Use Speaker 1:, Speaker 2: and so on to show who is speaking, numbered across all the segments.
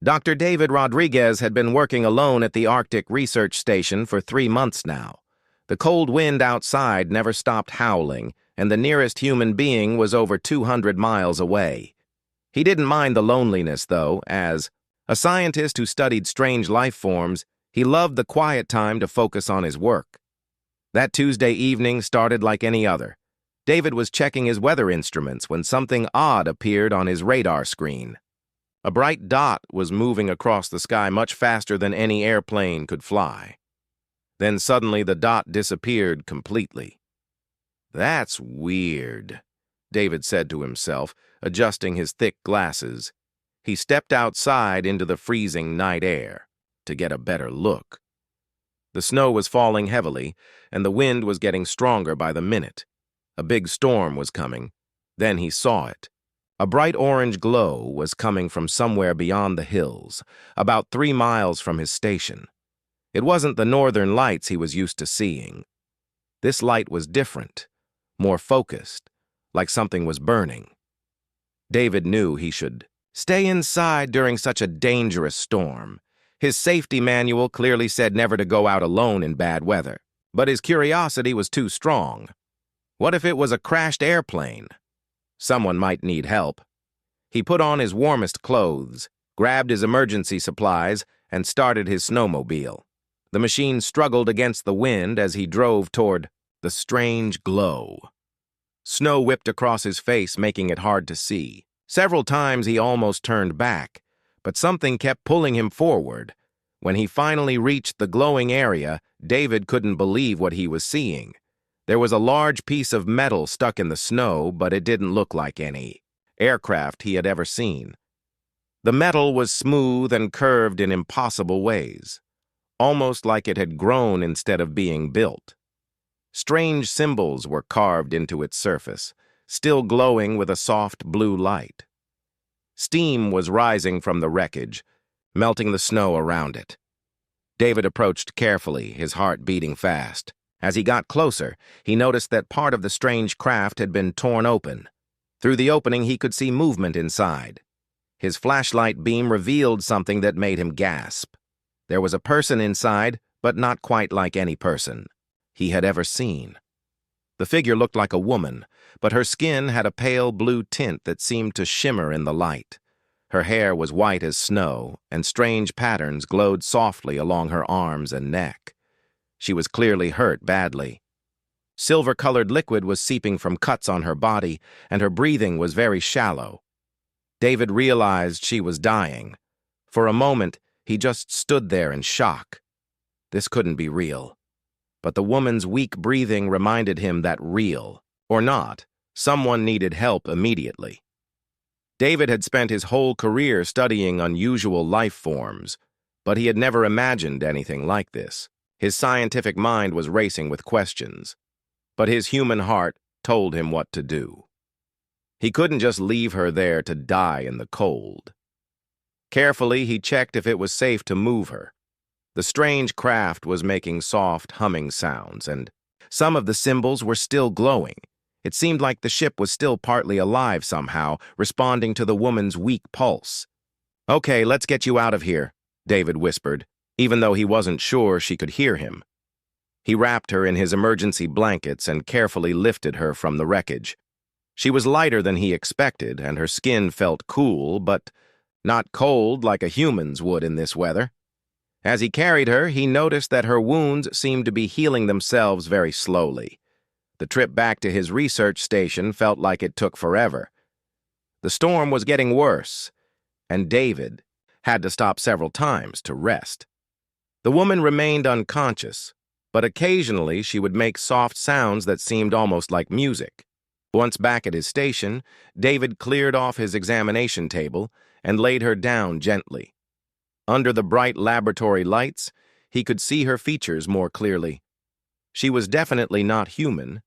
Speaker 1: Dr. David Rodriguez had been working alone at the Arctic Research Station for 3 months now. The cold wind outside never stopped howling, and the nearest human being was over 200 miles away. He didn't mind the loneliness, though, as a scientist who studied strange life forms, he loved the quiet time to focus on his work. That Tuesday evening started like any other. David was checking his weather instruments when something odd appeared on his radar screen. A bright dot was moving across the sky much faster than any airplane could fly. Then suddenly the dot disappeared completely. "That's weird," David said to himself, adjusting his thick glasses. He stepped outside into the freezing night air to get a better look. The snow was falling heavily, and the wind was getting stronger by the minute. A big storm was coming. Then he saw it. A bright orange glow was coming from somewhere beyond the hills, about 3 miles from his station. It wasn't the northern lights he was used to seeing. This light was different, more focused, like something was burning. David knew he should stay inside during such a dangerous storm. His safety manual clearly said never to go out alone in bad weather, but his curiosity was too strong. What if it was a crashed airplane? Someone might need help. He put on his warmest clothes, grabbed his emergency supplies, and started his snowmobile. The machine struggled against the wind as he drove toward the strange glow. Snow whipped across his face, making it hard to see. Several times he almost turned back, but something kept pulling him forward. When he finally reached the glowing area, David couldn't believe what he was seeing. There was a large piece of metal stuck in the snow, but it didn't look like any aircraft he had ever seen. The metal was smooth and curved in impossible ways, almost like it had grown instead of being built. Strange symbols were carved into its surface, still glowing with a soft blue light. Steam was rising from the wreckage, melting the snow around it. David approached carefully, his heart beating fast. As he got closer, he noticed that part of the strange craft had been torn open. Through the opening, he could see movement inside. His flashlight beam revealed something that made him gasp. There was a person inside, but not quite like any person he had ever seen. The figure looked like a woman, but her skin had a pale blue tint that seemed to shimmer in the light. Her hair was white as snow, and strange patterns glowed softly along her arms and neck. She was clearly hurt badly. Silver-colored liquid was seeping from cuts on her body, and her breathing was very shallow. David realized she was dying. For a moment, he just stood there in shock. This couldn't be real. But the woman's weak breathing reminded him that real, or not, someone needed help immediately. David had spent his whole career studying unusual life forms, but he had never imagined anything like this. His scientific mind was racing with questions, but his human heart told him what to do. He couldn't just leave her there to die in the cold. Carefully, he checked if it was safe to move her. The strange craft was making soft, humming sounds, and some of the symbols were still glowing. It seemed like the ship was still partly alive somehow, responding to the woman's weak pulse. "Okay, let's get you out of here," David whispered, even though he wasn't sure she could hear him. He wrapped her in his emergency blankets and carefully lifted her from the wreckage. She was lighter than he expected, and her skin felt cool, but not cold like a human's would in this weather. As he carried her, he noticed that her wounds seemed to be healing themselves very slowly. The trip back to his research station felt like it took forever. The storm was getting worse, and David had to stop several times to rest. The woman remained unconscious, but occasionally she would make soft sounds that seemed almost like music. Once back at his station, David cleared off his examination table and laid her down gently. Under the bright laboratory lights, he could see her features more clearly. She was definitely not human,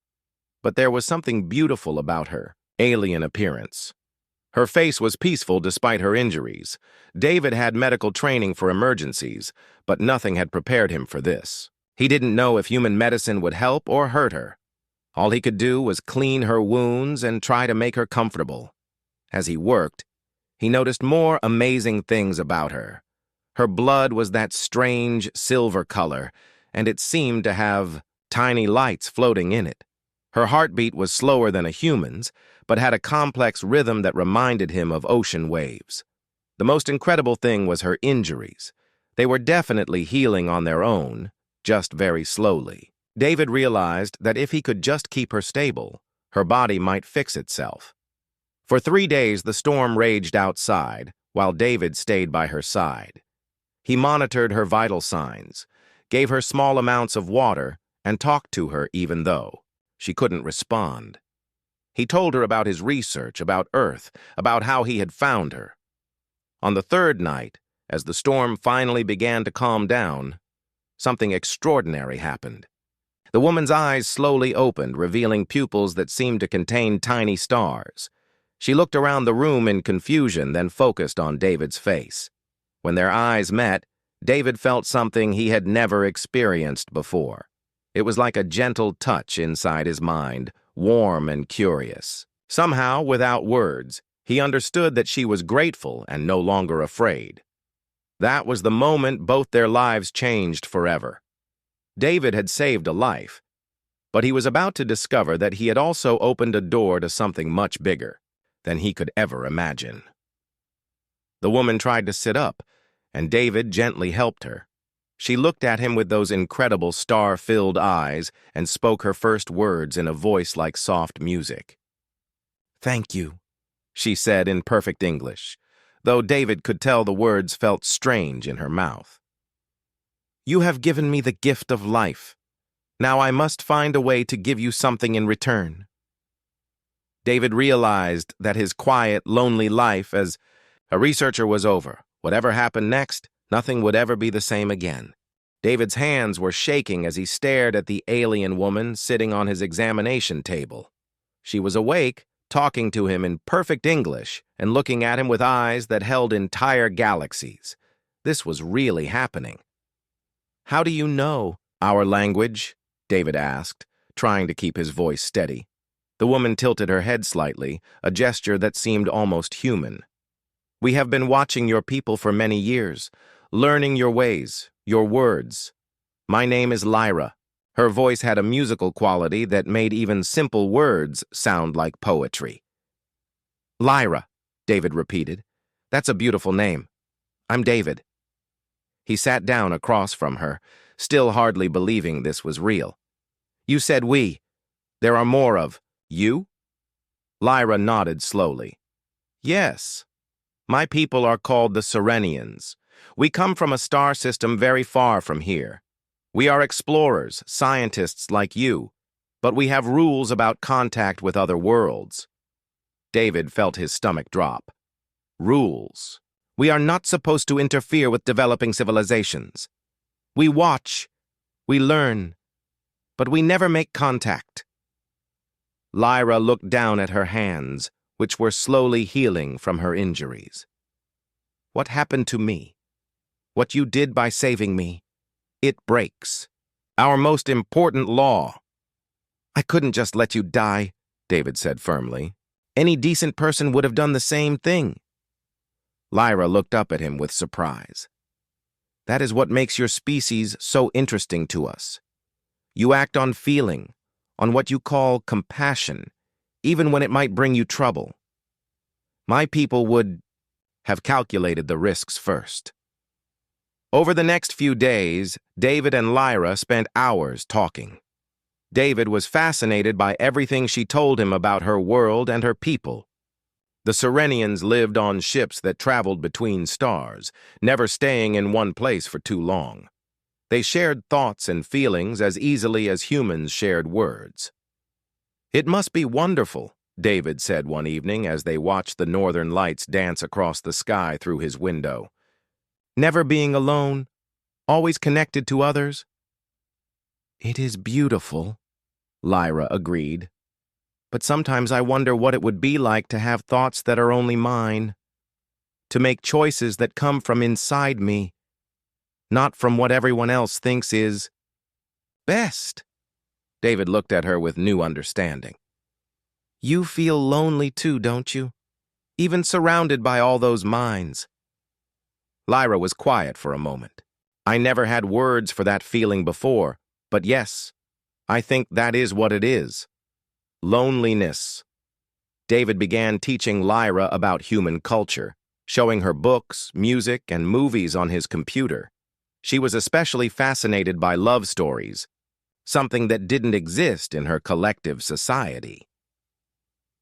Speaker 1: but there was something beautiful about her alien appearance. Her face was peaceful despite her injuries. David had medical training for emergencies, but nothing had prepared him for this. He didn't know if human medicine would help or hurt her. All he could do was clean her wounds and try to make her comfortable. As he worked, He noticed more amazing things about her. Her blood was that strange silver color, and it seemed to have tiny lights floating in it. Her heartbeat was slower than a human's, but had a complex rhythm that reminded him of ocean waves. The most incredible thing was her injuries. They were definitely healing on their own, just very slowly. David realized that if he could just keep her stable, her body might fix itself. For 3 days, the storm raged outside, while David stayed by her side. He monitored her vital signs, gave her small amounts of water, and talked to her even though she couldn't respond. He told her about his research, about Earth, about how he had found her. On the 3rd night, as the storm finally began to calm down, something extraordinary happened. The woman's eyes slowly opened, revealing pupils that seemed to contain tiny stars. She looked around the room in confusion, then focused on David's face. When their eyes met, David felt something he had never experienced before. It was like a gentle touch inside his mind, warm and curious. Somehow, without words, he understood that she was grateful and no longer afraid. That was the moment both their lives changed forever. David had saved a life, but he was about to discover that he had also opened a door to something much bigger than he could ever imagine. The woman tried to sit up, and David gently helped her. She looked at him with those incredible star-filled eyes and spoke her first words in a voice like soft music. "Thank you," she said in perfect English, though David could tell the words felt strange in her mouth. "You have given me the gift of life. Now I must find a way to give you something in return." David realized that his quiet, lonely life as a researcher was over. Whatever happened next, nothing would ever be the same again. David's hands were shaking as he stared at the alien woman sitting on his examination table. She was awake, talking to him in perfect English, and looking at him with eyes that held entire galaxies. This was really happening. "How do you know our language?" David asked, trying to keep his voice steady. The woman tilted her head slightly, a gesture that seemed almost human. "We have been watching your people for many years, learning your ways, your words. My name is Lyra." Her voice had a musical quality that made even simple words sound like poetry. "Lyra," David repeated. "That's a beautiful name. I'm David." He sat down across from her, still hardly believing this was real. "You said we. There are more of you?" Lyra nodded slowly. "Yes. My people are called the Serenians. We come from a star system very far from here. We are explorers, scientists like you, but we have rules about contact with other worlds." David felt his stomach drop. "Rules. We are not supposed to interfere with developing civilizations. We watch, we learn, but we never make contact." Lyra looked down at her hands, which were slowly healing from her injuries. "What happened to me? What you did by saving me? It breaks our most important law." "I couldn't just let you die," David said firmly. "Any decent person would have done the same thing." Lyra looked up at him with surprise. "That is what makes your species so interesting to us. You act on feeling, on what you call compassion, even when it might bring you trouble. My people would have calculated the risks first." Over the next few days, David and Lyra spent hours talking. David was fascinated by everything she told him about her world and her people. The Serenians lived on ships that traveled between stars, never staying in one place for too long. They shared thoughts and feelings as easily as humans shared words. "It must be wonderful," David said one evening as they watched the northern lights dance across the sky through his window. "Never being alone, always connected to others." "It is beautiful," Lyra agreed. "But sometimes I wonder what it would be like to have thoughts that are only mine, to make choices that come from inside me, not from what everyone else thinks is best." David looked at her with new understanding. "You feel lonely too, don't you? even surrounded by all those mines. Lyra was quiet for a moment. I never had words for that feeling before, but yes, I think that is what it is. Loneliness. David began teaching Lyra about human culture, showing her books, music, and movies on his computer. She was especially fascinated by love stories, something that didn't exist in her collective society.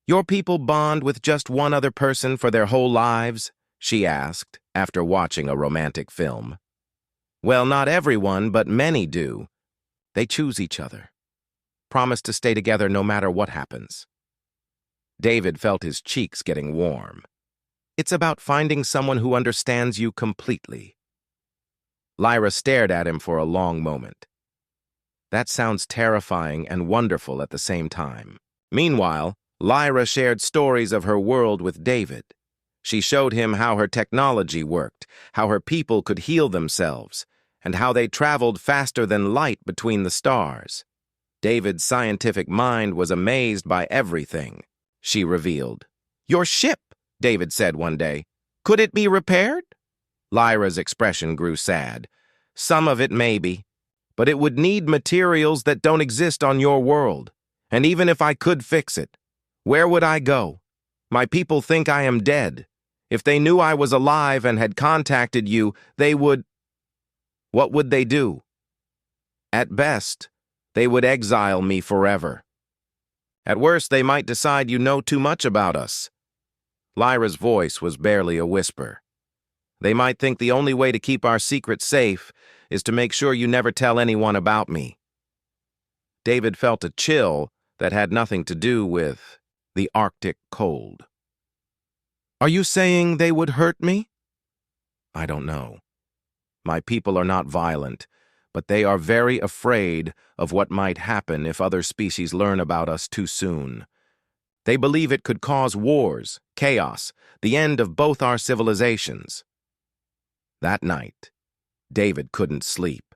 Speaker 1: "Your people bond with just one other person for their whole lives?" she asked, after watching a romantic film. "Well, not everyone, but many do. They choose each other. Promise to stay together no matter what happens." David felt his cheeks getting warm. It's about finding someone who understands you completely. Lyra stared at him for a long moment. That sounds terrifying and wonderful at the same time. Meanwhile, Lyra shared stories of her world with David. She showed him how her technology worked, how her people could heal themselves, and how they traveled faster than light between the stars. David's scientific mind was amazed by everything, she revealed. "Your ship," David said one day. "Could it be repaired?" Lyra's expression grew sad. "Some of it maybe, but it would need materials that don't exist on your world. And even if I could fix it, where would I go? My people think I am dead. If they knew I was alive and had contacted you, they would—" "What would they do?" "At best, they would exile me forever. At worst, they might decide you know too much about us." Lyra's voice was barely a whisper. "They might think the only way to keep our secret safe is to make sure you never tell anyone about me." David felt a chill that had nothing to do with the Arctic cold. "Are you saying they would hurt me?" "I don't know. My people are not violent, but they are very afraid of what might happen if other species learn about us too soon. They believe it could cause wars, chaos, the end of both our civilizations." That night, David couldn't sleep.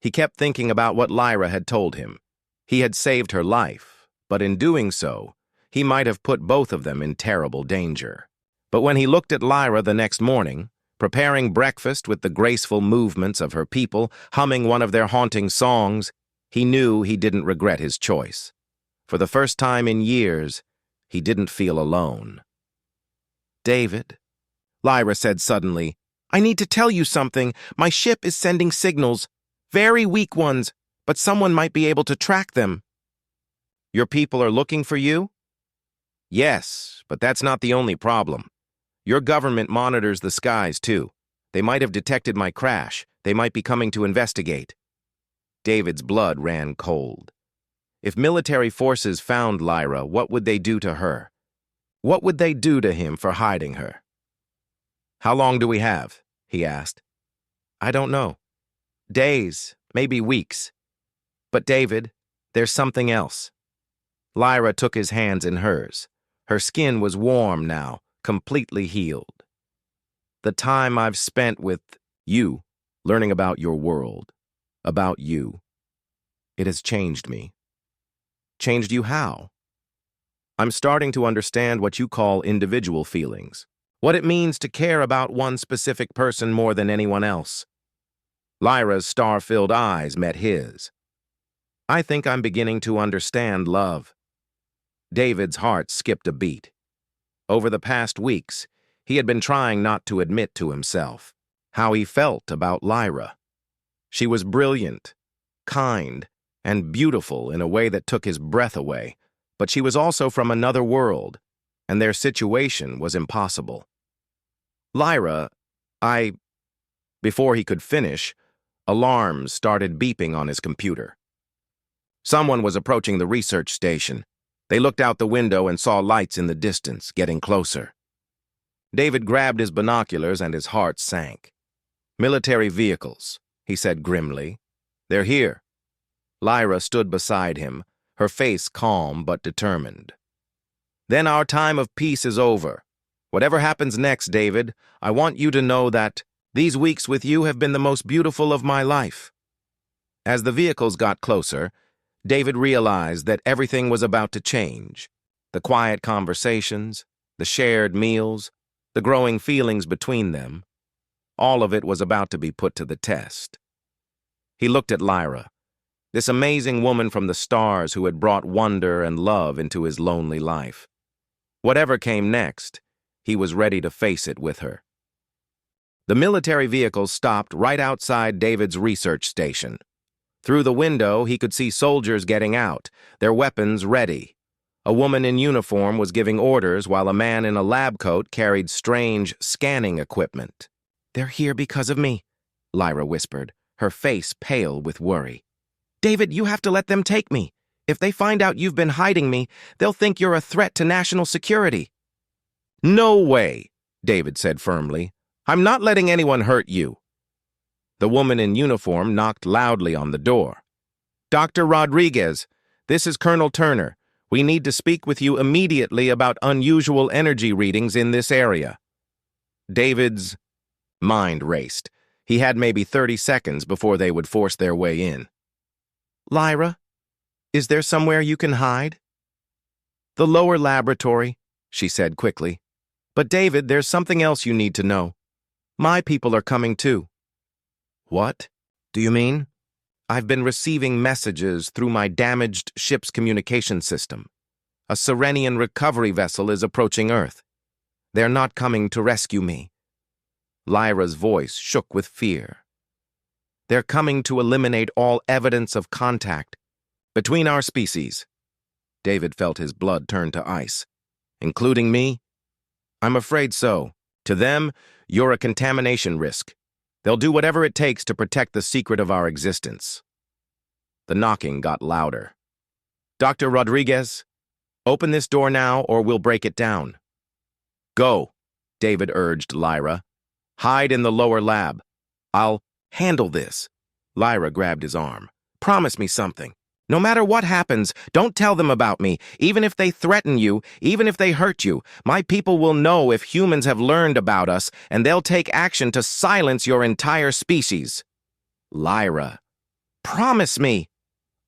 Speaker 1: He kept thinking about what Lyra had told him. He had saved her life, but in doing so, he might have put both of them in terrible danger. But when he looked at Lyra the next morning, preparing breakfast with the graceful movements of her people, humming one of their haunting songs, he knew he didn't regret his choice. For the first time in years, he didn't feel alone. "David," Lyra said suddenly, "I need to tell you something. My ship is sending signals, very weak ones, but someone might be able to track them." "Your people are looking for you?" "Yes, but that's not the only problem. Your government monitors the skies, too. They might have detected my crash. They might be coming to investigate." David's blood ran cold. If military forces found Lyra, what would they do to her? What would they do to him for hiding her? "How long do we have?" he asked. "I don't know. Days, maybe weeks. But David, there's something else." Lyra took his hands in hers. Her skin was warm now, completely healed. "The time I've spent with you, learning about your world, about you, it has changed me." "Changed you how?" "I'm starting to understand what you call individual feelings, what it means to care about one specific person more than anyone else." Lyra's star-filled eyes met his. "I think I'm beginning to understand love." David's heart skipped a beat. Over the past weeks, he had been trying not to admit to himself how he felt about Lyra. She was brilliant, kind, and beautiful in a way that took his breath away, but she was also from another world, and their situation was impossible. "Lyra, Before he could finish, alarms started beeping on his computer. Someone was approaching the research station. They looked out the window and saw lights in the distance, getting closer. David grabbed his binoculars and his heart sank. "Military vehicles," he said grimly. "They're here." Lyra stood beside him, her face calm but determined. "Then our time of peace is over. Whatever happens next, David, I want you to know that these weeks with you have been the most beautiful of my life." As the vehicles got closer, David realized that everything was about to change. The quiet conversations, The shared meals, the growing feelings between them, all of it was about to be put to the test. He looked at Lyra, this amazing woman from the stars who had brought wonder and love into his lonely life. Whatever came next, he was ready to face it with her. The military vehicle stopped right outside David's research station. Through the window, he could see soldiers getting out, their weapons ready. A woman in uniform was giving orders while a man in a lab coat carried strange scanning equipment. "They're here because of me," Lyra whispered, her face pale with worry. "David, you have to let them take me. If they find out you've been hiding me, they'll think you're a threat to national security." "No way," David said firmly. "I'm not letting anyone hurt you." The woman in uniform knocked loudly on the door. "Dr. Rodriguez, this is Colonel Turner. We need to speak with you immediately about unusual energy readings in this area." David's mind raced. He had maybe 30 seconds before they would force their way in. "Lyra, is there somewhere you can hide?" "The lower laboratory," she said quickly. "But David, there's something else you need to know. My people are coming too." "What do you mean?" "I've been receiving messages through my damaged ship's communication system. A Serenian recovery vessel is approaching Earth. They're not coming to rescue me." Lyra's voice shook with fear. "They're coming to eliminate all evidence of contact between our species." David felt his blood turn to ice. "Including me?" "I'm afraid so. To them, you're a contamination risk. They'll do whatever it takes to protect the secret of our existence." The knocking got louder. "Dr. Rodriguez, open this door now or we'll break it down." "Go," David urged Lyra. "Hide in the lower lab. I'll handle this." Lyra grabbed his arm. "Promise me something. No matter what happens, don't tell them about me. Even if they threaten you, even if they hurt you, my people will know if humans have learned about us, and they'll take action to silence your entire species." "Lyra, promise me."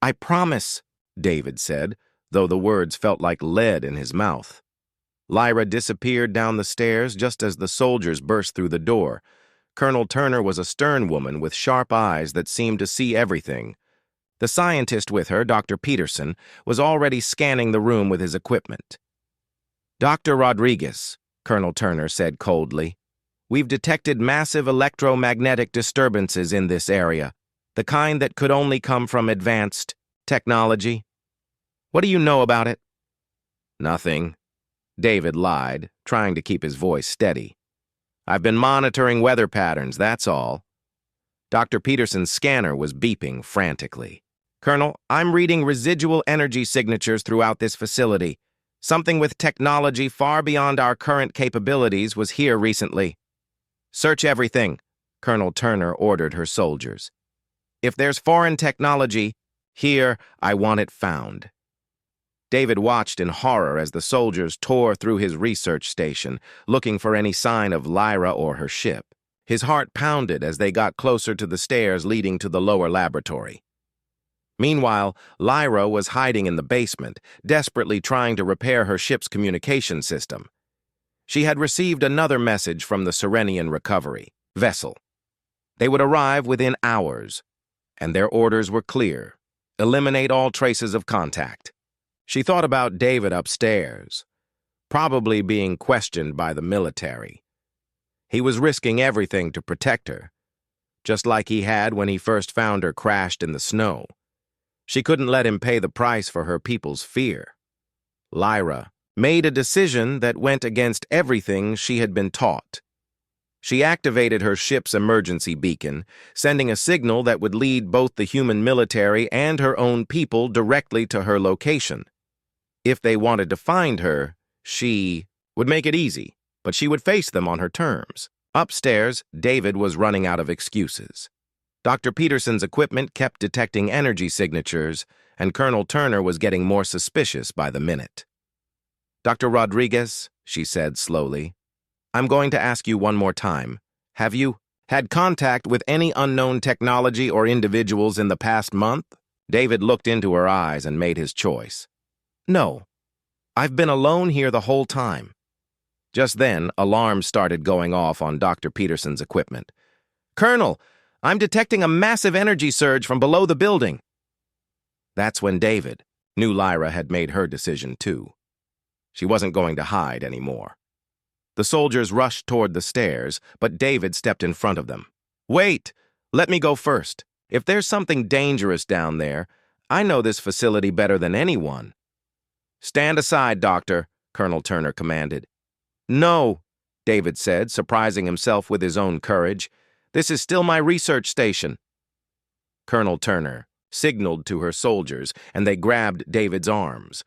Speaker 1: "I promise," David said, though the words felt like lead in his mouth. Lyra disappeared down the stairs just as the soldiers burst through the door. Colonel Turner was a stern woman with sharp eyes that seemed to see everything. The scientist with her, Dr. Peterson, was already scanning the room with his equipment. "Dr. Rodriguez," Colonel Turner said coldly, "we've detected massive electromagnetic disturbances in this area, the kind that could only come from advanced technology. What do you know about it?" "Nothing," David lied, trying to keep his voice steady. "I've been monitoring weather patterns, that's all." Dr. Peterson's scanner was beeping frantically. "Colonel, I'm reading residual energy signatures throughout this facility. Something with technology far beyond our current capabilities was here recently." "Search everything," Colonel Turner ordered her soldiers. "If there's foreign technology here, I want it found." David watched in horror as the soldiers tore through his research station, looking for any sign of Lyra or her ship. His heart pounded as they got closer to the stairs leading to the lower laboratory. Meanwhile, Lyra was hiding in the basement, desperately trying to repair her ship's communication system. She had received another message from the Serenian recovery vessel. They would arrive within hours, and their orders were clear: eliminate all traces of contact. She thought about David upstairs, probably being questioned by the military. He was risking everything to protect her, just like he had when he first found her crashed in the snow. She couldn't let him pay the price for her people's fear. Lyra made a decision that went against everything she had been taught. She activated her ship's emergency beacon, sending a signal that would lead both the human military and her own people directly to her location. If they wanted to find her, she would make it easy, but she would face them on her terms. Upstairs, David was running out of excuses. Dr. Peterson's equipment kept detecting energy signatures, and Colonel Turner was getting more suspicious by the minute. "Dr. Rodriguez," she said slowly, "I'm going to ask you one more time. Have you had contact with any unknown technology or individuals in the past month?" David looked into her eyes and made his choice. "No. I've been alone here the whole time." Just then, alarms started going off on Dr. Peterson's equipment. "Colonel, I'm detecting a massive energy surge from below the building." That's when David knew Lyra had made her decision too. She wasn't going to hide anymore. The soldiers rushed toward the stairs, but David stepped in front of them. "Wait! Let me go first. If there's something dangerous down there, I know this facility better than anyone." "Stand aside, Doctor," Colonel Turner commanded. "No," David said, surprising himself with his own courage. "This is still my research station." Colonel Turner signaled to her soldiers, and they grabbed David's arms.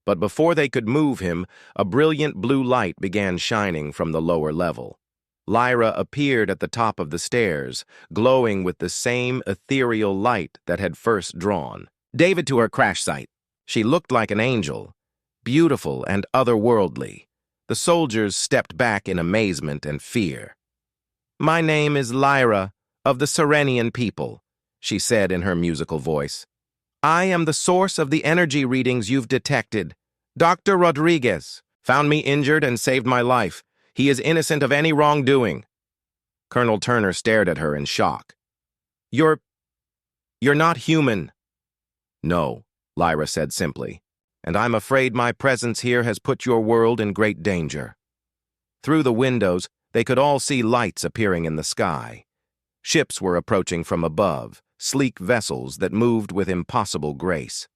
Speaker 1: But before they could move him, a brilliant blue light began shining from the lower level. Lyra appeared at the top of the stairs, glowing with the same ethereal light that had first drawn David to her crash site. She looked like an angel, beautiful and otherworldly. The soldiers stepped back in amazement and fear. "My name is Lyra, of the Serenian people," she said in her musical voice. "I am the source of the energy readings you've detected. Dr. Rodriguez found me injured and saved my life. He is innocent of any wrongdoing." Colonel Turner stared at her in shock. You're not human." "No," Lyra said simply, "and I'm afraid my presence here has put your world in great danger." Through the windows, they could all see lights appearing in the sky. Ships were approaching from above, sleek vessels that moved with impossible grace.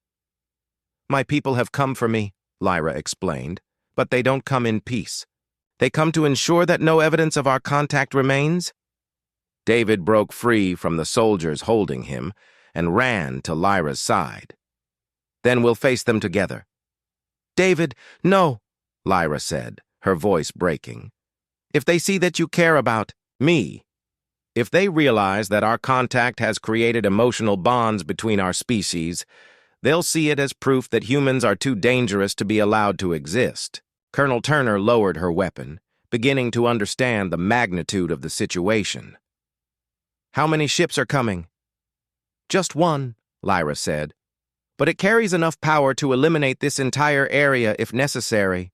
Speaker 1: "My people have come for me," Lyra explained, "but they don't come in peace. They come to ensure that no evidence of our contact remains." David broke free from the soldiers holding him and ran to Lyra's side. "Then we'll face them together." "David, no," Lyra said, her voice breaking. "If they see that you care about me, if they realize that our contact has created emotional bonds between our species, they'll see it as proof that humans are too dangerous to be allowed to exist." Colonel Turner lowered her weapon, beginning to understand the magnitude of the situation. "How many ships are coming?" "Just one," Lyra said, "but it carries enough power to eliminate this entire area if necessary."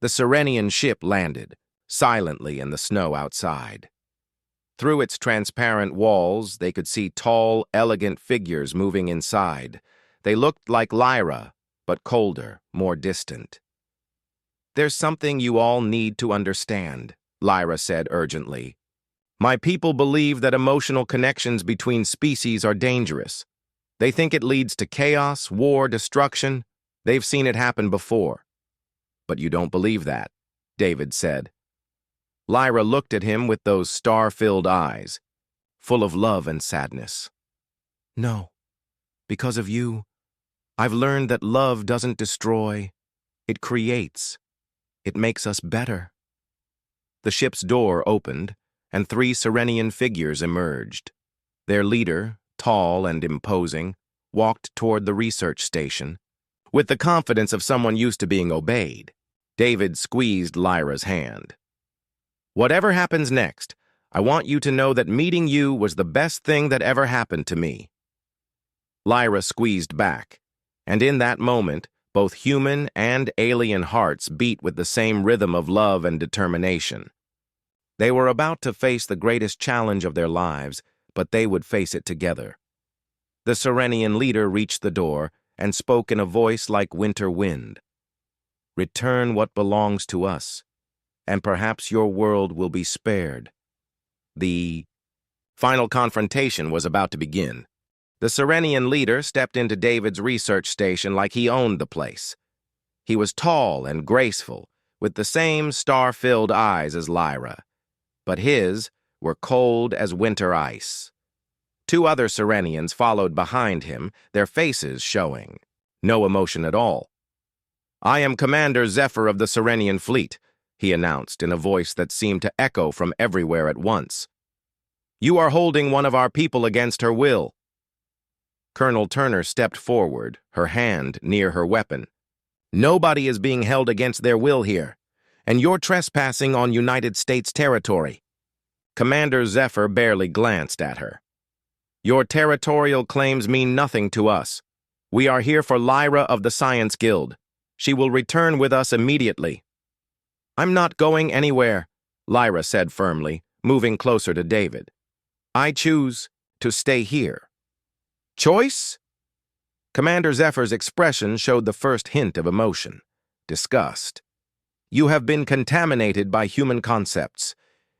Speaker 1: The Serenian ship landed, silently in the snow outside. Through its transparent walls, they could see tall, elegant figures moving inside. They looked like Lyra, but colder, more distant. "There's something you all need to understand," Lyra said urgently. "My people believe that emotional connections between species are dangerous. They think it leads to chaos, war, destruction. They've seen it happen before." "But you don't believe that," David said. Lyra looked at him with those star-filled eyes, full of love and sadness. "No, because of you, I've learned that love doesn't destroy, it creates. It makes us better." The ship's door opened, and 3 Serenian figures emerged. Their leader, tall and imposing, walked toward the research station. With the confidence of someone used to being obeyed, David squeezed Lyra's hand. "Whatever happens next, I want you to know that meeting you was the best thing that ever happened to me." Lyra squeezed back, and in that moment, both human and alien hearts beat with the same rhythm of love and determination. They were about to face the greatest challenge of their lives, but they would face it together. The Serenian leader reached the door and spoke in a voice like winter wind. "Return what belongs to us, and perhaps your world will be spared." The final confrontation was about to begin. The Serenian leader stepped into David's research station like he owned the place. He was tall and graceful, with the same star-filled eyes as Lyra, but his were cold as winter ice. 2 other Serenians followed behind him, their faces showing no emotion at all. "I am Commander Zephyr of the Serenian fleet," he announced in a voice that seemed to echo from everywhere at once. "You are holding one of our people against her will." Colonel Turner stepped forward, her hand near her weapon. "Nobody is being held against their will here, and you're trespassing on United States territory." Commander Zephyr barely glanced at her. "Your territorial claims mean nothing to us. We are here for Lyra of the Science Guild. She will return with us immediately." I'm not going anywhere, Lyra said firmly, moving closer to David. I choose to stay here. Choice? Commander Zephyr's expression showed the first hint of emotion. Disgust. You have been contaminated by human concepts.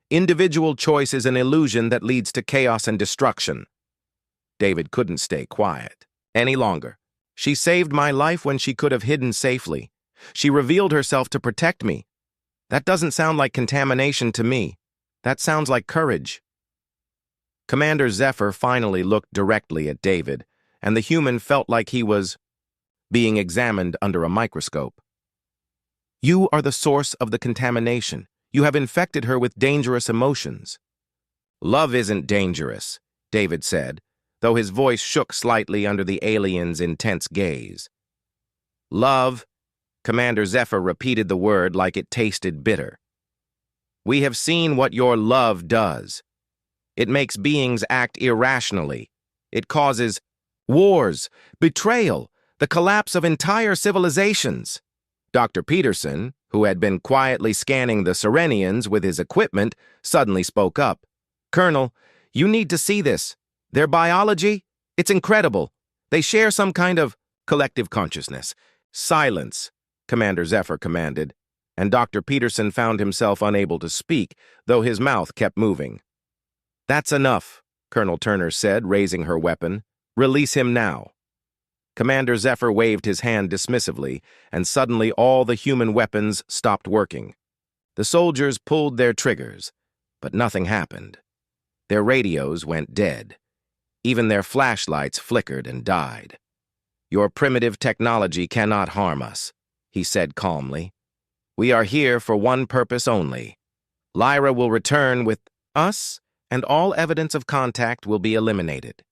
Speaker 1: Individual choice is an illusion that leads to chaos and destruction. David couldn't stay quiet any longer. She saved my life when she could have hidden safely. She revealed herself to protect me. That doesn't sound like contamination to me. That sounds like courage. Commander Zephyr finally looked directly at David, and the human felt like he was being examined under a microscope. You are the source of the contamination. You have infected her with dangerous emotions. Love isn't dangerous, David said, though his voice shook slightly under the alien's intense gaze. Love, Commander Zephyr repeated the word like it tasted bitter. We have seen what your love does. It makes beings act irrationally. It causes wars, betrayal, the collapse of entire civilizations. Dr. Peterson, who had been quietly scanning the Serenians with his equipment, suddenly spoke up. Colonel, you need to see this. Their biology, it's incredible. They share some kind of collective consciousness. Silence, Commander Zephyr commanded, and Dr. Peterson found himself unable to speak, though his mouth kept moving. That's enough, Colonel Turner said, raising her weapon. Release him now. Commander Zephyr waved his hand dismissively, and suddenly all the human weapons stopped working. The soldiers pulled their triggers, but nothing happened. Their radios went dead. Even their flashlights flickered and died. Your primitive technology cannot harm us, he said calmly. We are here for one purpose only. Lyra will return with us, and all evidence of contact will be eliminated.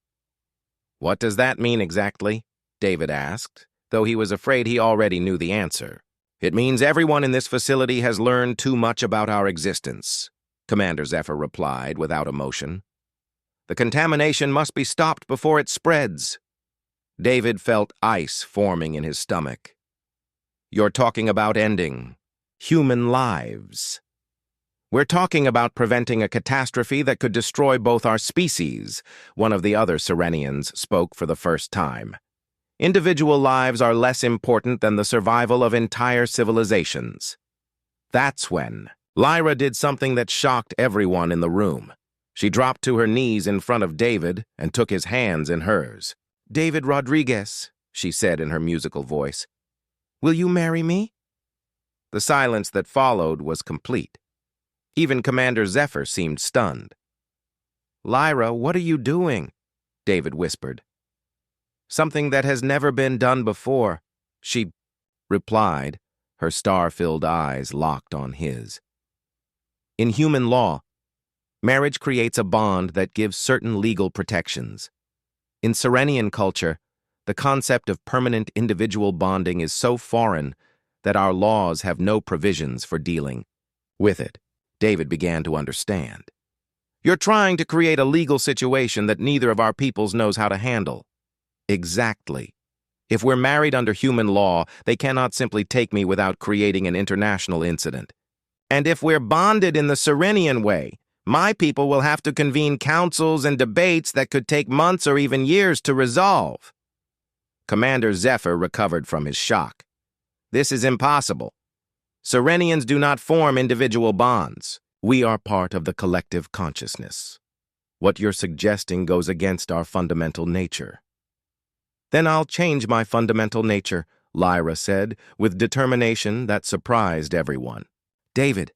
Speaker 1: What does that mean exactly? David asked, though he was afraid he already knew the answer. It means everyone in this facility has learned too much about our existence, Commander Zephyr replied without emotion. The contamination must be stopped before it spreads. David felt ice forming in his stomach. You're talking about ending human lives. We're talking about preventing a catastrophe that could destroy both our species, one of the other Serenians spoke for the first time. Individual lives are less important than the survival of entire civilizations. That's when Lyra did something that shocked everyone in the room. She dropped to her knees in front of David and took his hands in hers. David Rodriguez, she said in her musical voice, will you marry me? The silence that followed was complete. Even Commander Zephyr seemed stunned. Lyra, what are you doing? David whispered. Something that has never been done before, she replied, her star-filled eyes locked on his. In human law, marriage creates a bond that gives certain legal protections. In Serenian culture, the concept of permanent individual bonding is so foreign that our laws have no provisions for dealing with it. David began to understand. You're trying to create a legal situation that neither of our peoples knows how to handle. Exactly. If we're married under human law, they cannot simply take me without creating an international incident. And if we're bonded in the Serenian way, my people will have to convene councils and debates that could take months or even years to resolve. Commander Zephyr recovered from his shock. This is impossible. Serenians do not form individual bonds. We are part of the collective consciousness. What you're suggesting goes against our fundamental nature. Then I'll change my fundamental nature, Lyra said, with determination that surprised everyone. David,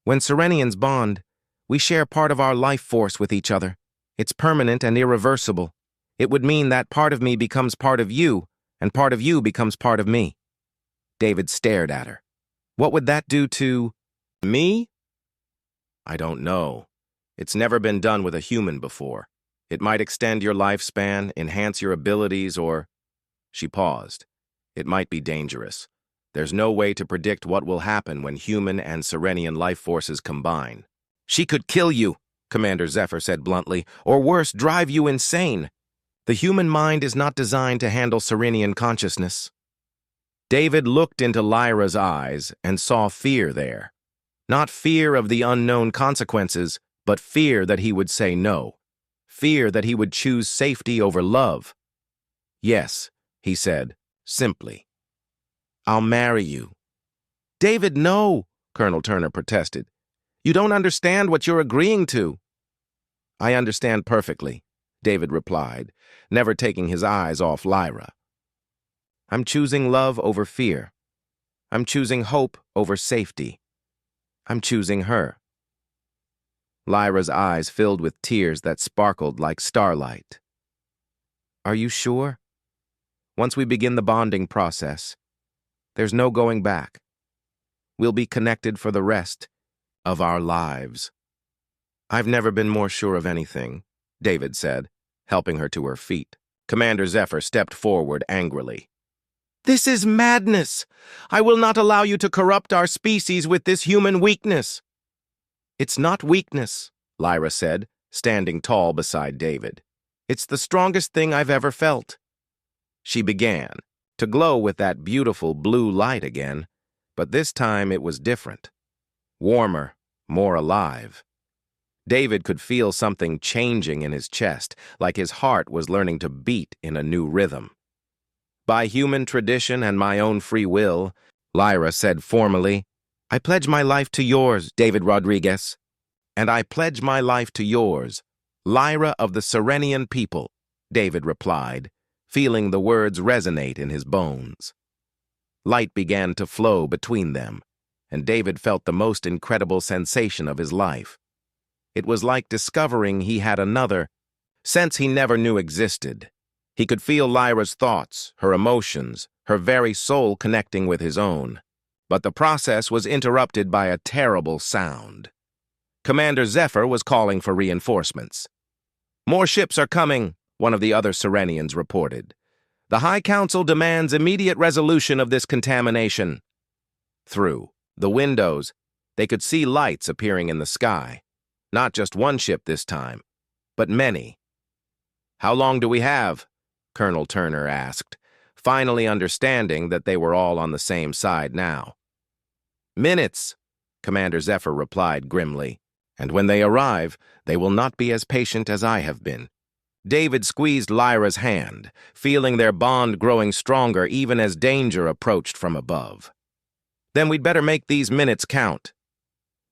Speaker 1: when Serenians bond, we share part of our life force with each other. It's permanent and irreversible. It would mean that part of me becomes part of you, and part of you becomes part of me. David stared at her. What would that do to me? I don't know. It's never been done with a human before. It might extend your lifespan, enhance your abilities, or... She paused. It might be dangerous. There's no way to predict what will happen when human and Serenian life forces combine. She could kill you, Commander Zephyr said bluntly, or worse, drive you insane. The human mind is not designed to handle Serenian consciousness. David looked into Lyra's eyes and saw fear there. Not fear of the unknown consequences, but fear that he would say no. Fear that he would choose safety over love. "Yes," he said, simply. "I'll marry you." "David, no," Colonel Turner protested. "You don't understand what you're agreeing to." "I understand perfectly," David replied, never taking his eyes off Lyra. "I'm choosing love over fear. I'm choosing hope over safety. I'm choosing her." Lyra's eyes filled with tears that sparkled like starlight. "Are you sure? Once we begin the bonding process, there's no going back. We'll be connected for the rest of our lives." "I've never been more sure of anything," David said, helping her to her feet. Commander Zephyr stepped forward angrily. "This is madness! I will not allow you to corrupt our species with this human weakness." "It's not weakness," Lyra said, standing tall beside David. "It's the strongest thing I've ever felt." She began to glow with that beautiful blue light again, but this time it was different. Warmer, more alive. David could feel something changing in his chest, like his heart was learning to beat in a new rhythm. "By human tradition and my own free will," Lyra said formally, "I pledge my life to yours, David Rodriguez. And I pledge my life to yours, Lyra of the Serenian people," David replied, feeling the words resonate in his bones. Light began to flow between them, and David felt the most incredible sensation of his life. It was like discovering he had another sense he never knew existed. He could feel Lyra's thoughts, her emotions, her very soul connecting with his own. But the process was interrupted by a terrible sound. Commander Zephyr was calling for reinforcements. "More ships are coming," one of the other Serenians reported. "The High Council demands immediate resolution of this contamination." Through the windows, they could see lights appearing in the sky. Not just one ship this time, but many. "How long do we have?" Colonel Turner asked, finally understanding that they were all on the same side now. "Minutes," Commander Zephyr replied grimly. "And when they arrive, they will not be as patient as I have been." David squeezed Lyra's hand, feeling their bond growing stronger even as danger approached from above. "Then we'd better make these minutes count."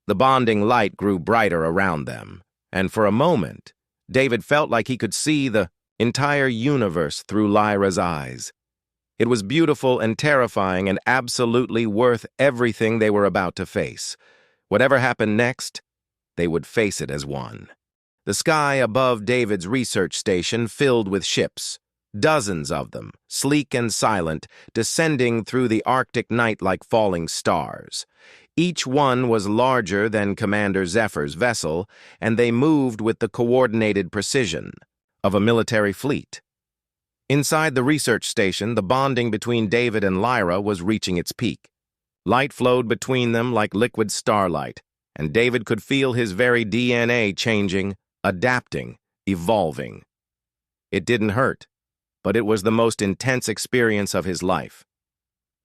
Speaker 1: The bonding light grew brighter around them, and for a moment, David felt like he could see the entire universe through Lyra's eyes. It was beautiful and terrifying and absolutely worth everything they were about to face. Whatever happened next, they would face it as one. The sky above David's research station filled with ships, dozens of them, sleek and silent, descending through the Arctic night like falling stars. Each one was larger than Commander Zephyr's vessel, and they moved with the coordinated precision of a military fleet. Inside the research station, the bonding between David and Lyra was reaching its peak. Light flowed between them like liquid starlight, and David could feel his very DNA changing, adapting, evolving. It didn't hurt, but it was the most intense experience of his life.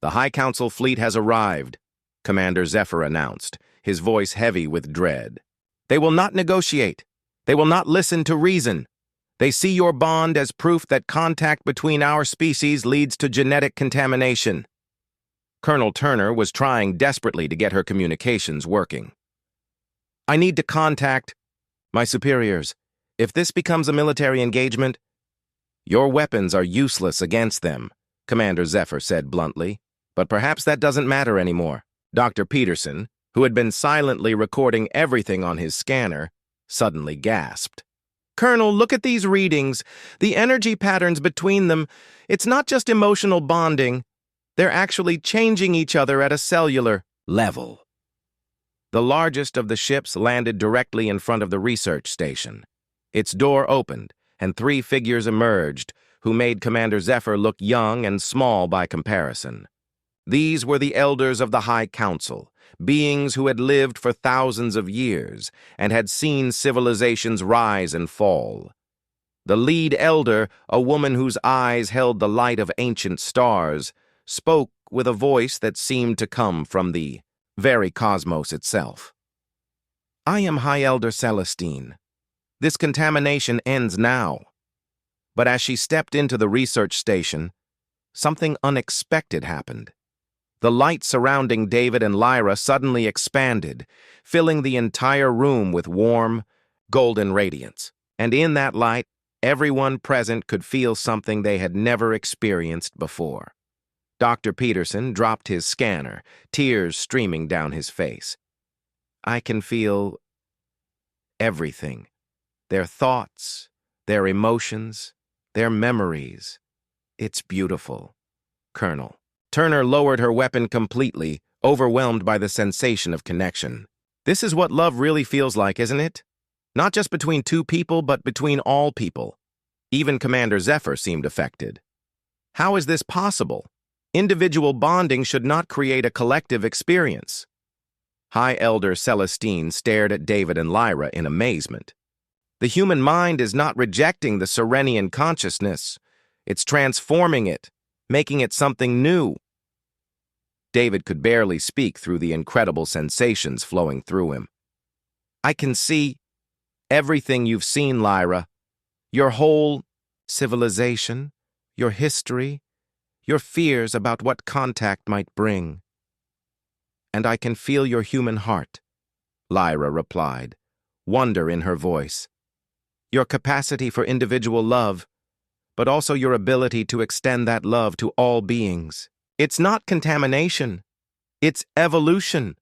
Speaker 1: "The High Council fleet has arrived," Commander Zephyr announced, his voice heavy with dread. "They will not negotiate. They will not listen to reason. They see your bond as proof that contact between our species leads to genetic contamination." Colonel Turner was trying desperately to get her communications working. "I need to contact my superiors. If this becomes a military engagement—" "Your weapons are useless against them," Commander Zephyr said bluntly. "But perhaps that doesn't matter anymore." Dr. Peterson, who had been silently recording everything on his scanner, suddenly gasped. "Colonel, look at these readings. The energy patterns between them. It's not just emotional bonding. They're actually changing each other at a cellular level." The largest of the ships landed directly in front of the research station. Its door opened, and 3 figures emerged, who made Commander Zephyr look young and small by comparison. These were the elders of the High Council, beings who had lived for thousands of years and had seen civilizations rise and fall. The lead elder, a woman whose eyes held the light of ancient stars, spoke with a voice that seemed to come from the very cosmos itself. I am High Elder Celestine. This contamination ends now. But as she stepped into the research station, something unexpected happened. The light surrounding David and Lyra suddenly expanded, filling the entire room with warm, golden radiance. And in that light, everyone present could feel something they had never experienced before. Dr. Peterson dropped his scanner, tears streaming down his face. I can feel everything. Their thoughts, their emotions, their memories. It's beautiful, Colonel. Turner lowered her weapon completely, overwhelmed by the sensation of connection. This is what love really feels like, isn't it? Not just between two people, but between all people. Even Commander Zephyr seemed affected. How is this possible? Individual bonding should not create a collective experience. High Elder Celestine stared at David and Lyra in amazement. The human mind is not rejecting the Serenian consciousness. It's transforming it, making it something new. David could barely speak through the incredible sensations flowing through him. I can see everything you've seen, Lyra. Your whole civilization, your history, your fears about what contact might bring. And I can feel your human heart, Lyra replied, wonder in her voice. Your capacity for individual love, but also your ability to extend that love to all beings. It's not contamination. It's evolution.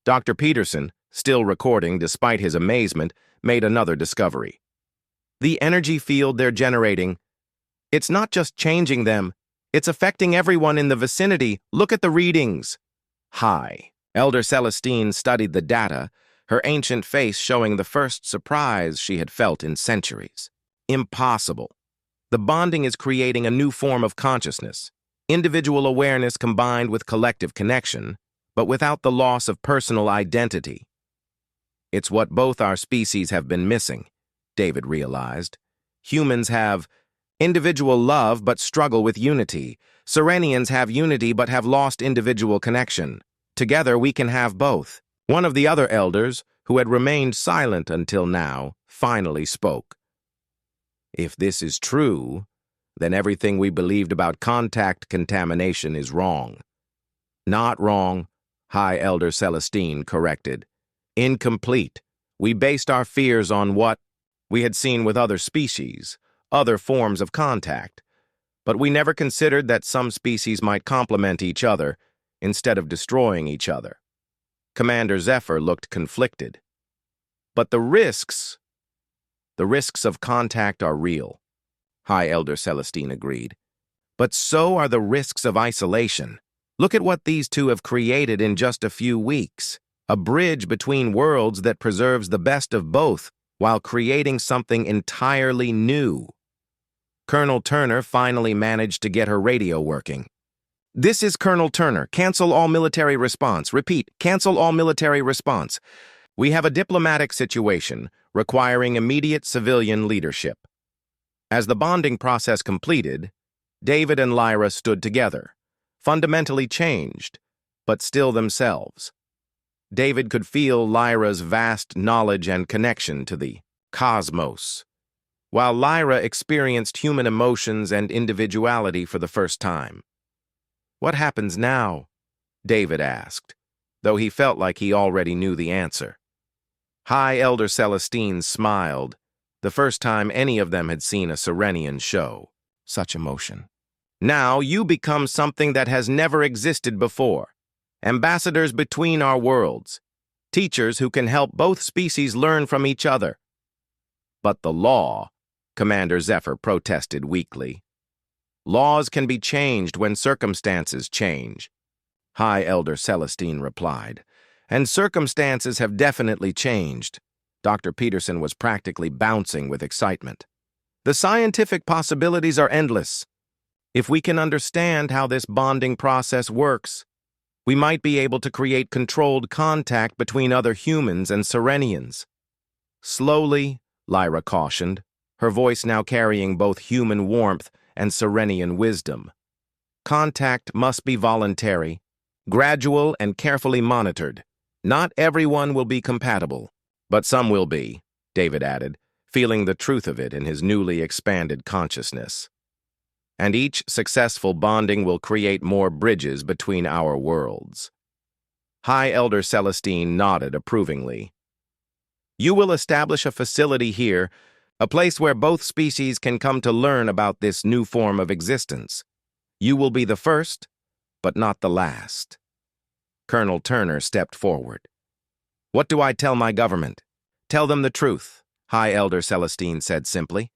Speaker 1: Dr. Peterson, still recording despite his amazement, made another discovery. The energy field they're generating, it's not just changing them, it's affecting everyone in the vicinity. Look at the readings. High Elder Celestine studied the data, her ancient face showing the first surprise she had felt in centuries. Impossible. The bonding is creating a new form of consciousness, individual awareness combined with collective connection, but without the loss of personal identity. It's what both our species have been missing, David realized. Humans have individual love but struggle with unity. Serenians have unity but have lost individual connection. Together we can have both. One of the other elders, who had remained silent until now, finally spoke. If this is true, then everything we believed about contact contamination is wrong. Not wrong, High Elder Celestine corrected. Incomplete. We based our fears on what we had seen with other species, other forms of contact. But we never considered that some species might complement each other instead of destroying each other. Commander Zephyr looked conflicted. But the risks of contact are real, High Elder Celestine agreed. But so are the risks of isolation. Look at what these two have created in just a few weeks. A bridge between worlds that preserves the best of both while creating something entirely new. Colonel Turner finally managed to get her radio working. This is Colonel Turner. Cancel all military response. Repeat, cancel all military response. We have a diplomatic situation requiring immediate civilian leadership. As the bonding process completed, David and Lyra stood together, fundamentally changed, but still themselves. David could feel Lyra's vast knowledge and connection to the cosmos, while Lyra experienced human emotions and individuality for the first time. What happens now? David asked, though he felt like he already knew the answer. High Elder Celestine smiled, the first time any of them had seen a Serenian show such emotion. Now you become something that has never existed before. Ambassadors between our worlds. Teachers who can help both species learn from each other. But the law, Commander Zephyr protested weakly. Laws can be changed when circumstances change, High Elder Celestine replied. And circumstances have definitely changed. Dr. Peterson was practically bouncing with excitement. The scientific possibilities are endless. If we can understand how this bonding process works, we might be able to create controlled contact between other humans and Serenians. Slowly, Lyra cautioned, her voice now carrying both human warmth and Serenian wisdom. Contact must be voluntary, gradual and carefully monitored. Not everyone will be compatible, but some will be, David added, feeling the truth of it in his newly expanded consciousness. And each successful bonding will create more bridges between our worlds. High Elder Celestine nodded approvingly. You will establish a facility here, a place where both species can come to learn about this new form of existence. You will be the first, but not the last. Colonel Turner stepped forward. What do I tell my government? Tell them the truth, High Elder Celestine said simply.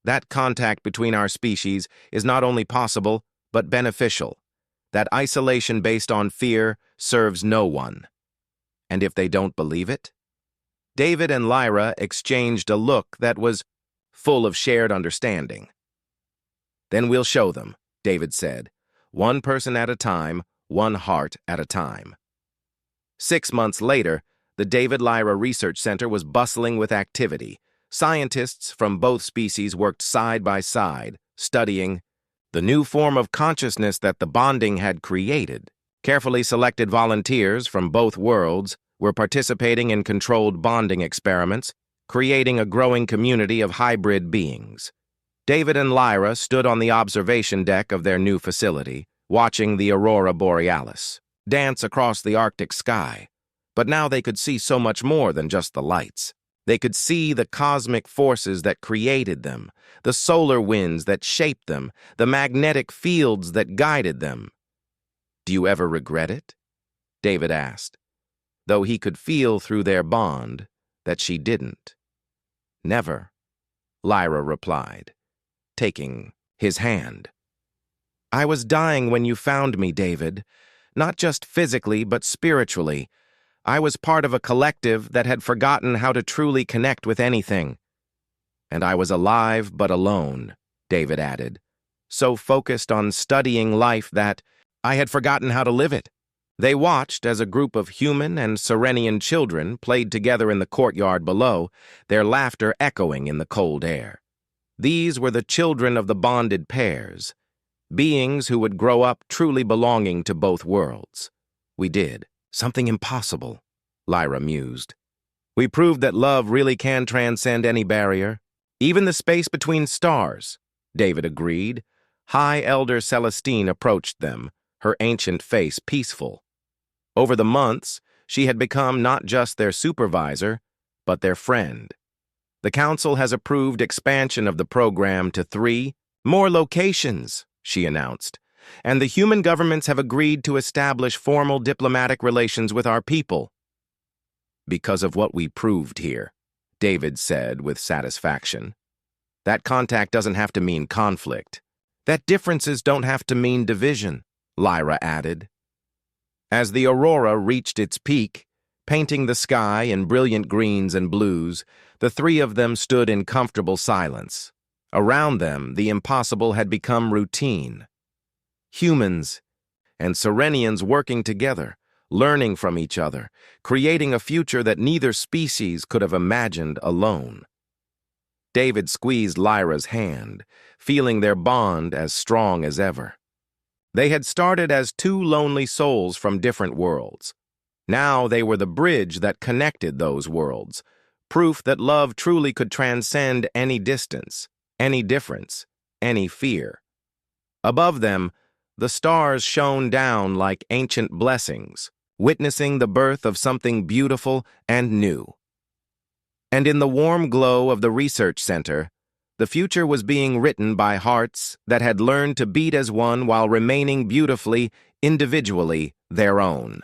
Speaker 1: That contact between our species is not only possible, but beneficial. That isolation based on fear serves no one. And if they don't believe it? David and Lyra exchanged a look that was full of shared understanding. Then we'll show them, David said, one person at a time, one heart at a time. 6 months later, the David-Lyra Research Center was bustling with activity. Scientists from both species worked side by side, studying the new form of consciousness that the bonding had created. Carefully selected volunteers from both worlds were participating in controlled bonding experiments, creating a growing community of hybrid beings. David and Lyra stood on the observation deck of their new facility, watching the aurora borealis dance across the Arctic sky. But now they could see so much more than just the lights. They could see the cosmic forces that created them, the solar winds that shaped them, the magnetic fields that guided them. Do you ever regret it? David asked, though he could feel through their bond that she didn't. Never, Lyra replied, taking his hand. I was dying when you found me, David, not just physically but spiritually. I was part of a collective that had forgotten how to truly connect with anything. And I was alive but alone, David added, so focused on studying life that I had forgotten how to live it. They watched as a group of human and Serenian children played together in the courtyard below, their laughter echoing in the cold air. These were the children of the bonded pairs, beings who would grow up truly belonging to both worlds. We did something impossible, Lyra mused. We proved that love really can transcend any barrier, even the space between stars, David agreed. High Elder Celestine approached them, her ancient face peaceful. Over the months, she had become not just their supervisor, but their friend. The council has approved expansion of the program to 3 more locations, she announced, and the human governments have agreed to establish formal diplomatic relations with our people. Because of what we proved here, David said with satisfaction. That contact doesn't have to mean conflict. That differences don't have to mean division, Lyra added. As the aurora reached its peak, painting the sky in brilliant greens and blues, the 3 of them stood in comfortable silence. Around them, the impossible had become routine. Humans and Serenians working together, learning from each other, creating a future that neither species could have imagined alone. David squeezed Lyra's hand, feeling their bond as strong as ever. They had started as 2 lonely souls from different worlds. Now they were the bridge that connected those worlds, proof that love truly could transcend any distance, any difference, any fear. Above them, the stars shone down like ancient blessings, witnessing the birth of something beautiful and new. And in the warm glow of the research center, the future was being written by hearts that had learned to beat as one while remaining beautifully, individually, their own.